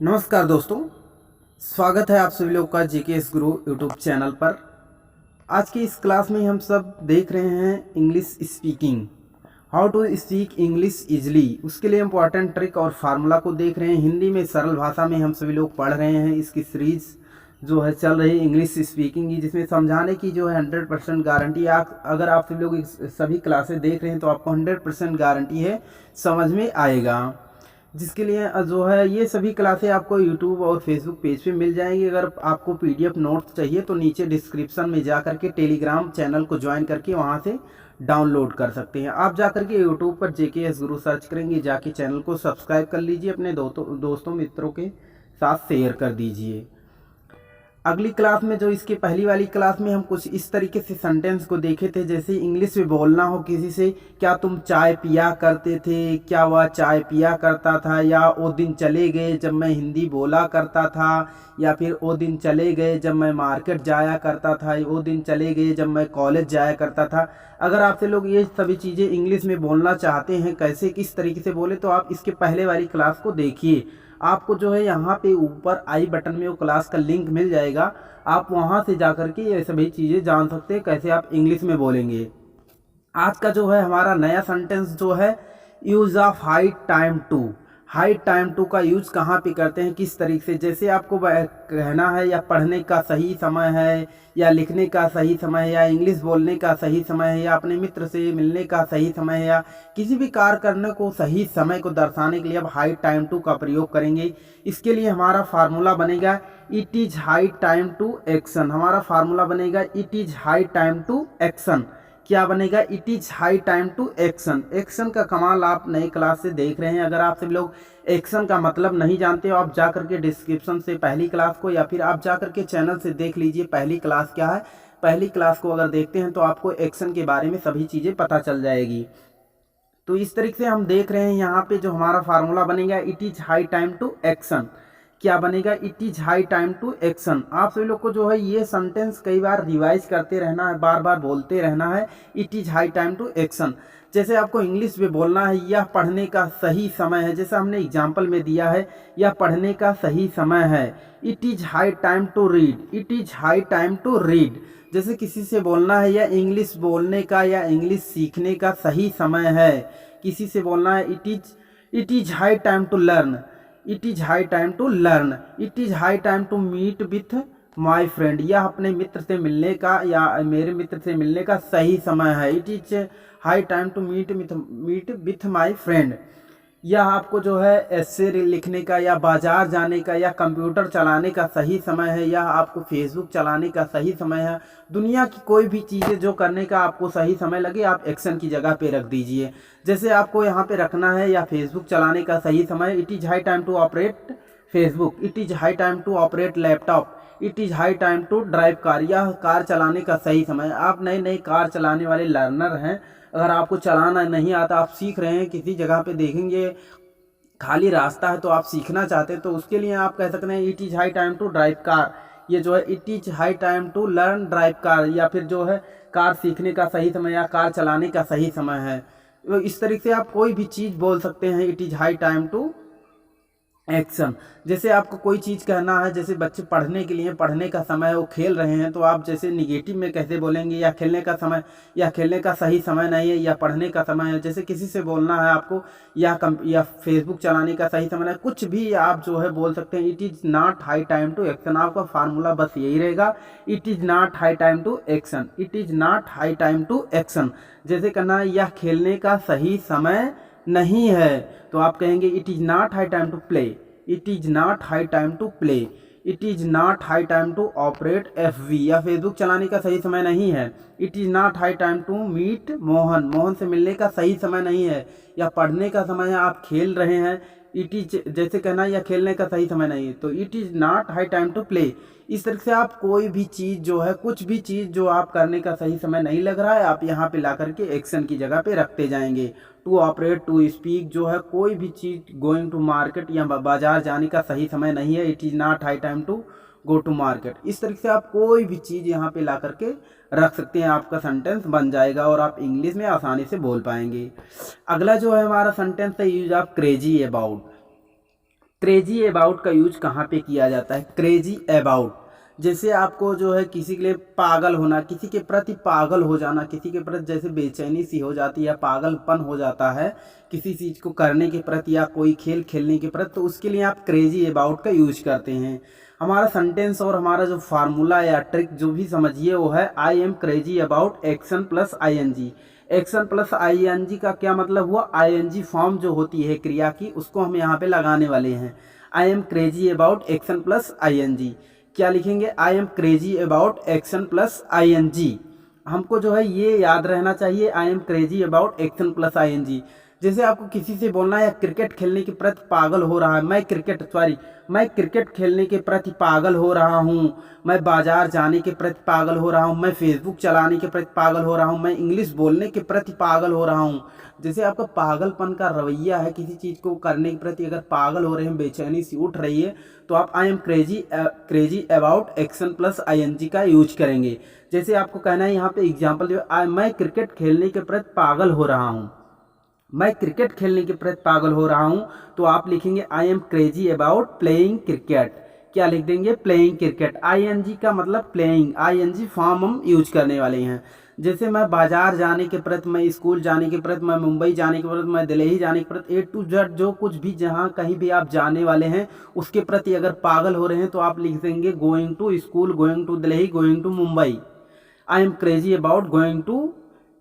नमस्कार दोस्तों, स्वागत है आप सभी लोग का जीकेएस गुरु यूट्यूब चैनल पर। आज की इस क्लास में हम सब देख रहे हैं English speaking, how to speak English easily. उसके लिए इम्पोर्टेंट ट्रिक और फार्मूला को देख रहे हैं। हिंदी में सरल भाषा में हम सभी लोग पढ़ रहे हैं। इसकी सीरीज जो है चल रही इंग्लिश स्पीकिंग की, जिसमें समझाने की जो है 100% गारंटी। अगर आप सभी लोग सभी क्लासेस देख रहे हैं तो आपको 100% गारंटी है, समझ में आएगा। जिसके लिए जो है ये सभी क्लासें आपको यूट्यूब और फेसबुक पेज पे मिल जाएंगी। अगर आपको पीडीएफ नोट्स चाहिए तो नीचे डिस्क्रिप्शन में जा करके टेलीग्राम चैनल को ज्वाइन करके वहाँ से डाउनलोड कर सकते हैं। आप जा करके यूट्यूब पर जेकेएस गुरु सर्च करेंगे, जाके चैनल को सब्सक्राइब कर लीजिए, अपने दोस्तों मित्रों के साथ शेयर कर दीजिए। अगली क्लास में जो इसके पहली वाली क्लास में हम कुछ इस तरीके से सेंटेंस को देखे थे, जैसे इंग्लिश में बोलना हो किसी से, क्या तुम चाय पिया करते थे, क्या वह चाय पिया करता था, या वो दिन चले गए जब मैं हिंदी बोला करता था, या फिर वो दिन चले गए जब मैं मार्केट जाया करता था, वो दिन चले गए जब मैं कॉलेज जाया करता था। अगर आपसे लोग ये सभी चीज़ें इंग्लिश में बोलना चाहते हैं, कैसे किस तरीके से बोले, तो आप इसके पहले वाली क्लास को देखिए। आपको जो है यहाँ पे ऊपर आई बटन में वो क्लास का लिंक मिल जाएगा, आप वहाँ से जा कर के ये सभी चीज़ें जान सकते हैं कैसे आप इंग्लिश में बोलेंगे। आज का जो है हमारा नया सेंटेंस जो है, use of high time to. High time to का यूज़ कहाँ पे करते हैं, किस तरीके से, जैसे आपको कहना है या पढ़ने का सही समय है, या लिखने का सही समय है, या इंग्लिश बोलने का सही समय है, या अपने मित्र से मिलने का सही समय है, या किसी भी कार्य करने को सही समय को दर्शाने के लिए अब हाई टाइम टू का प्रयोग करेंगे। इसके लिए हमारा फार्मूला बनेगा it is high time to action. हमारा फार्मूला बनेगा it is high time to action. क्या बनेगा, it is high time to action. Action का कमाल आप नए क्लास से देख रहे हैं। अगर आप सभी लोग एक्शन का मतलब नहीं जानते हो, आप जा करके डिस्क्रिप्शन से पहली क्लास को, या फिर आप जा करके चैनल से देख लीजिए पहली क्लास क्या है। पहली क्लास को अगर देखते हैं तो आपको एक्शन के बारे में सभी चीज़ें पता चल जाएगी। तो इस तरीके से हम देख रहे हैं यहाँ पे जो हमारा फार्मूला बनेगा it is high time to action. क्या बनेगा, it is high time to action. आप सभी लोग को जो है ये सेंटेंस कई बार रिवाइज करते रहना है, बार बार बोलते रहना है, it is high time to action. जैसे आपको इंग्लिश में बोलना है, यह पढ़ने का सही समय है, जैसा हमने एग्जाम्पल में दिया है, यह पढ़ने का सही समय है। It is high time to read, it is high time to read. जैसे किसी से बोलना है, यह इंग्लिश बोलने का या इंग्लिश सीखने का सही समय है। किसी से बोलना है, it is high time to learn, it is high time to learn. It is high time to meet with my friend, यह अपने मित्र से मिलने का या मेरे मित्र से मिलने का सही समय है। It is high time to meet with my friend. यह आपको जो है ऐसे लिखने का या बाजार जाने का या कंप्यूटर चलाने का सही समय है, या आपको फेसबुक चलाने का सही समय है। दुनिया की कोई भी चीज़ें जो करने का आपको सही समय लगे, आप एक्शन की जगह पे रख दीजिए। जैसे आपको यहाँ पे रखना है या फेसबुक चलाने का सही समय, it is high time to operate Facebook, it is high time to operate laptop, it is high time to drive car, यह कार चलाने का सही समय। आप नए नए कार चलाने वाले लर्नर हैं, अगर आपको चलाना नहीं आता, आप सीख रहे हैं, किसी जगह पे देखेंगे खाली रास्ता है तो आप सीखना चाहते हैं, तो उसके लिए आप कह सकते हैं it is high time to drive car. ये जो है it is high time to learn drive car, या फिर जो है कार सीखने का सही समय या कार चलाने का सही समय है। तो इस तरीके से आप कोई भी चीज़ बोल सकते हैं, it is high time to action. जैसे आपको कोई चीज़ कहना है, जैसे बच्चे पढ़ने के लिए पढ़ने का समय है, वो खेल रहे हैं, तो आप जैसे निगेटिव में कैसे बोलेंगे, या खेलने का समय, या खेलने का सही समय नहीं है, या पढ़ने का समय है। जैसे किसी से बोलना है आपको, या फेसबुक चलाने का सही समय है, कुछ भी आप जो है बोल सकते हैं। It is not high time to action. आपका फार्मूला बस यही रहेगा, it is not high time to action, it is not high time to action. जैसे कहना है यह खेलने का सही समय नहीं है, तो आप कहेंगे it is not high time to play, it is not high time to play, it is not high time to operate FB, या फेसबुक चलाने का सही समय नहीं है। It is not high time to meet Mohan, Mohan से मिलने का सही समय नहीं है, या पढ़ने का समय है, आप खेल रहे हैं। इट इज जैसे कहना या खेलने का सही समय नहीं है, तो it is not high time to play. इस तरह से आप कोई भी चीज़ जो है, कुछ भी चीज़ जो आप करने का सही समय नहीं लग रहा है, आप यहाँ पे ला करके एक्शन की जगह पे रखते जाएंगे। टू ऑपरेट, टू स्पीक, जो है कोई भी चीज़, गोइंग टू मार्केट या बाजार जाने का सही समय नहीं है, it is not high time to go to market. इस तरीके से आप कोई भी चीज़ यहाँ पे ला करके रख सकते हैं, आपका सेंटेंस बन जाएगा और आप इंग्लिश में आसानी से बोल पाएंगे। अगला जो है हमारा सेंटेंस है, use of crazy about. Crazy about का यूज कहाँ पे किया जाता है? क्रेजी अबाउट, जैसे आपको जो है किसी के लिए पागल होना, किसी के प्रति पागल हो जाना, किसी के प्रति जैसे बेचैनी सी हो जाती है, पागलपन हो जाता है किसी चीज़ को करने के प्रति या कोई खेल खेलने के प्रति, तो उसके लिए आप क्रेजी अबाउट का यूज करते हैं। हमारा सेंटेंस और हमारा जो फार्मूला या ट्रिक जो भी समझिए वो है I am crazy about action plus I N G. Action plus I N G का क्या मतलब हुआ? आई एन जी फॉर्म जो होती है क्रिया की, उसको हम यहाँ पे लगाने वाले हैं। I am crazy about action plus I N G. क्या लिखेंगे? I am crazy about action plus I N G. हमको जो है ये याद रहना चाहिए, I am crazy about action plus I N G. जैसे आपको किसी से बोलना है क्रिकेट खेलने के प्रति पागल हो रहा है, मैं क्रिकेट खेलने के प्रति पागल हो रहा हूँ, मैं बाजार जाने के प्रति पागल हो रहा हूँ, मैं फेसबुक चलाने के प्रति पागल हो रहा हूँ, मैं इंग्लिश बोलने के प्रति पागल हो रहा हूँ। जैसे आपका पागलपन का रवैया है, किसी चीज़ को करने के प्रति अगर पागल हो रहे हैं, बेचैनी सी उठ रही है, तो आप I am crazy about action plus I N G का यूज करेंगे। जैसे आपको कहना है यहाँ पे एग्जाम्पल जो मैं क्रिकेट खेलने के प्रति पागल हो रहा हूँ, मैं क्रिकेट खेलने के प्रति पागल हो रहा हूँ, तो आप लिखेंगे I am crazy about playing cricket. क्या लिख देंगे? Playing cricket. I N G का मतलब playing, I N G form हम यूज करने वाले हैं। जैसे मैं बाजार जाने के प्रति, मैं स्कूल जाने के प्रति, मैं मुंबई जाने के प्रति, मैं दिल्ली जाने के प्रति, ए टू जेड जो कुछ भी जहाँ कहीं भी आप जाने वाले हैं उसके प्रति अगर पागल हो रहे हैं तो आप लिख देंगे going to school, going to Delhi, going to Mumbai. I am crazy about going to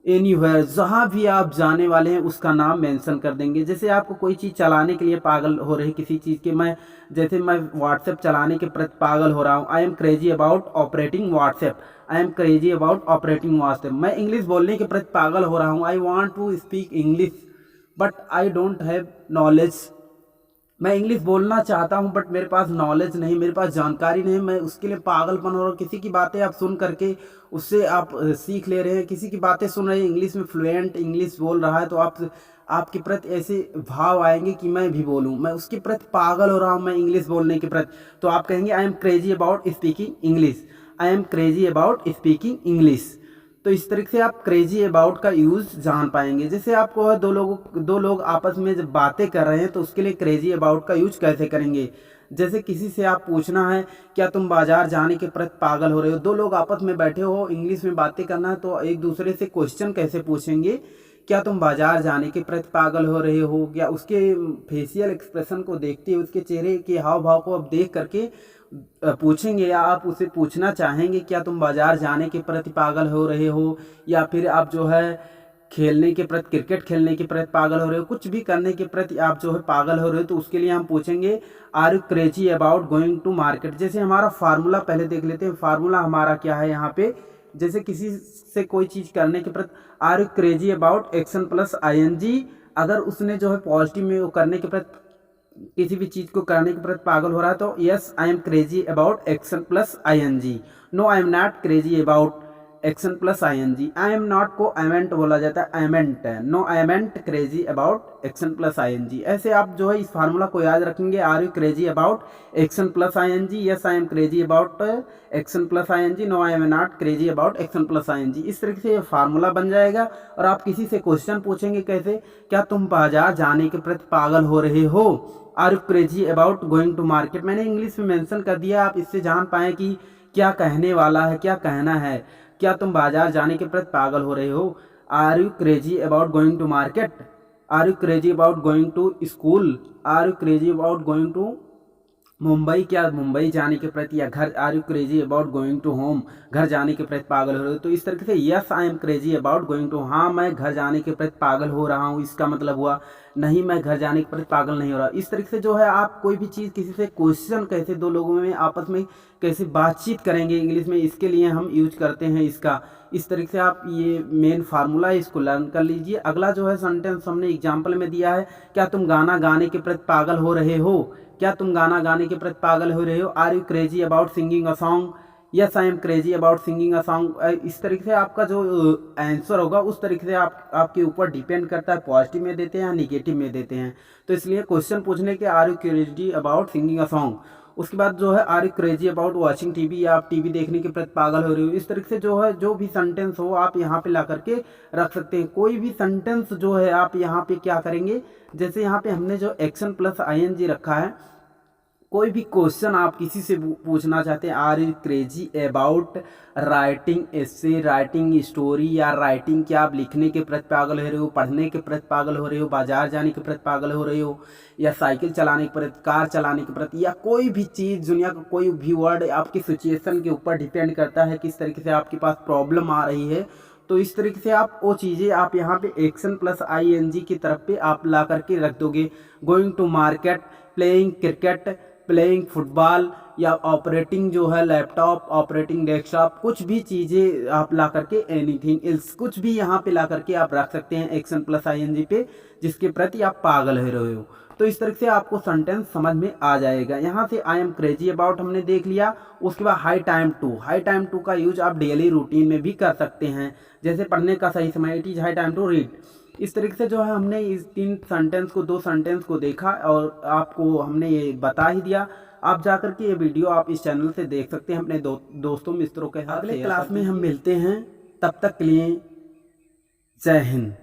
anywhere, जहाँ भी आप जाने वाले हैं उसका नाम मेंशन कर देंगे। जैसे आपको कोई चीज़ चलाने के लिए पागल हो रहे हैं किसी चीज़ के, जैसे मैं व्हाट्सएप चलाने के प्रति पागल हो रहा हूँ, I am crazy about operating WhatsApp, I am crazy about operating WhatsApp. मैं इंग्लिश बोलने के प्रति पागल हो रहा हूँ, I want to speak English but I don't have knowledge, मैं इंग्लिश बोलना चाहता हूं बट मेरे पास नॉलेज नहीं, मेरे पास जानकारी नहीं, मैं उसके लिए पागलपन हो रहा हूँ। किसी की बातें आप सुन करके उससे आप सीख ले रहे हैं, किसी की बातें सुन रहे हैं, इंग्लिश में फ्लुएंट इंग्लिश बोल रहा है, तो आपके प्रति ऐसे भाव आएंगे कि मैं भी बोलूं, मैं उसके प्रति पागल हो रहा हूं, मैं इंग्लिश बोलने के प्रति, तो आप कहेंगे आई am crazy about speaking English, I am crazy about speaking English. तो इस तरीके से आप क्रेजी अबाउट का यूज़ जान पाएंगे। जैसे आपको दो लोग आपस में जब बातें कर रहे हैं तो उसके लिए क्रेजी अबाउट का यूज कैसे करेंगे? जैसे किसी से आप पूछना है क्या तुम बाजार जाने के प्रति पागल हो रहे हो, दो लोग आपस में बैठे हो, इंग्लिश में बातें करना है, तो एक दूसरे से क्वेश्चन कैसे पूछेंगे? क्या तुम बाजार जाने के प्रति पागल हो रहे हो? या उसके फेशियल एक्सप्रेशन को देखते हुए, उसके चेहरे के हाव भाव को आप देख करके पूछेंगे, या आप उसे पूछना चाहेंगे क्या तुम बाजार जाने के प्रति पागल हो रहे हो, या फिर आप जो है खेलने के प्रति, क्रिकेट खेलने के प्रति पागल हो रहे हो, कुछ भी करने के प्रति आप जो है पागल हो रहे हो, तो उसके लिए हम पूछेंगे are you crazy about going to market. जैसे हमारा फार्मूला पहले देख लेते हैं, फार्मूला हमारा क्या है यहाँ पे, जैसे किसी से कोई चीज़ करने के प्रति are you crazy about action plus I N G, अगर उसने जो है पॉजिटिव में वो करने के प्रति, किसी भी चीज़ को करने के प्रति पागल हो रहा है, तो yes I am crazy about action plus I N G, no I am not crazy about action plus I N G. I am not को एमेंट बोला जाता है, एमेंट है, no amn't crazy about action plus I N G. ऐसे आप जो है इस फार्मूला को याद रखेंगे, are you crazy about action plus I N G, yes I am crazy about action plus I N G, no I am not crazy about action plus I N G. इस तरीके से ये formula बन जाएगा। और आप किसी से क्वेश्चन पूछेंगे कैसे, क्या तुम बाजार जाने के प्रति पागल हो रहे हो, are you crazy about going to market. मैंने इंग्लिश में मेंशन कर दिया, आप इससे जान पाएँ कि क्या कहने वाला है, क्या कहना है। क्या तुम बाजार जाने के प्रति पागल हो रहे हो, are you crazy about going to market, are you crazy about going to school, are you crazy about going to Mumbai, क्या मुंबई जाने के प्रति, या घर, are you crazy about going to home, घर जाने के प्रति पागल हो रहे हो। तो इस तरीके से yes I am crazy about going to, हाँ मैं घर जाने के प्रति पागल हो रहा हूँ, इसका मतलब हुआ नहीं मैं घर जाने के प्रति पागल नहीं हो रहा। इस तरीके से जो है आप कोई भी चीज़, किसी से क्वेश्चन कैसे दो लोगों में आपस में कैसे बातचीत करेंगे इंग्लिश में, इसके लिए हम यूज करते हैं इसका। इस तरीके से आप ये मेन फार्मूला है, इसको लर्न कर लीजिए। अगला जो है सेंटेंस हमने एग्जाम्पल में दिया है, क्या तुम गाना गाने के प्रति पागल हो रहे हो, क्या तुम गाना गाने के प्रति पागल हो रहे हो, are you crazy about singing a song, yes I am crazy about singing a song. इस तरीके से आपका जो आंसर होगा उस तरीके से आपके ऊपर डिपेंड करता है, पॉजिटिव में देते हैं या निगेटिव में देते हैं। तो इसलिए क्वेश्चन पूछने के are you crazy about singing a song, उसके बाद जो है are you crazy about watching TV, या आप टीवी देखने के प्रति पागल हो रहे हो। इस तरीके से जो है जो भी सेंटेंस हो आप यहाँ पे ला करके रख सकते हैं। कोई भी सेंटेंस जो है आप यहाँ पे क्या करेंगे, जैसे यहाँ पे हमने जो action plus I N G रखा है, कोई भी क्वेश्चन आप किसी से पूछना चाहते हैं, are you crazy about writing essay, writing story, या राइटिंग, क्या आप लिखने के प्रति पागल हो रहे हो, पढ़ने के प्रति पागल हो रहे हो, बाजार जाने के प्रति पागल हो रहे हो, या साइकिल चलाने के प्रति, कार चलाने के प्रति, या कोई भी चीज़ दुनिया का कोई भी वर्ड, आपकी सिचुएशन के ऊपर डिपेंड करता है किस तरीके से आपके पास प्रॉब्लम आ रही है। तो इस तरीके से आप वो चीज़ें आप यहाँ पे एक्शन प्लस ING की तरफ पे आप ला करके रख दोगे। Going to market, playing cricket, playing football, या ऑपरेटिंग जो है लैपटॉप, ऑपरेटिंग डेस्कटॉप, कुछ भी चीज़ें आप ला करके, एनीथिंग एल्स, कुछ भी यहाँ पे ला करके आप रख सकते हैं एक्शन प्लस ING पे, जिसके प्रति आप पागल हो रहे हो। तो इस तरह से आपको सेंटेंस समझ में आ जाएगा। यहाँ से आई एम क्रेजी अबाउट हमने देख लिया। उसके बाद high time to, high time to का यूज आप डेली रूटीन में भी कर सकते हैं, जैसे पढ़ने का सही समय, it is high time to read. इस तरीके से जो है हमने इस 3 सेंटेंस को, 2 सेंटेंस को देखा और आपको हमने ये बता ही दिया। आप जाकर के ये वीडियो आप इस चैनल से देख सकते हैं अपने दोस्तों मित्रों के साथ। अगले क्लास में हम मिलते हैं, तब तक के लिए जय हिंद।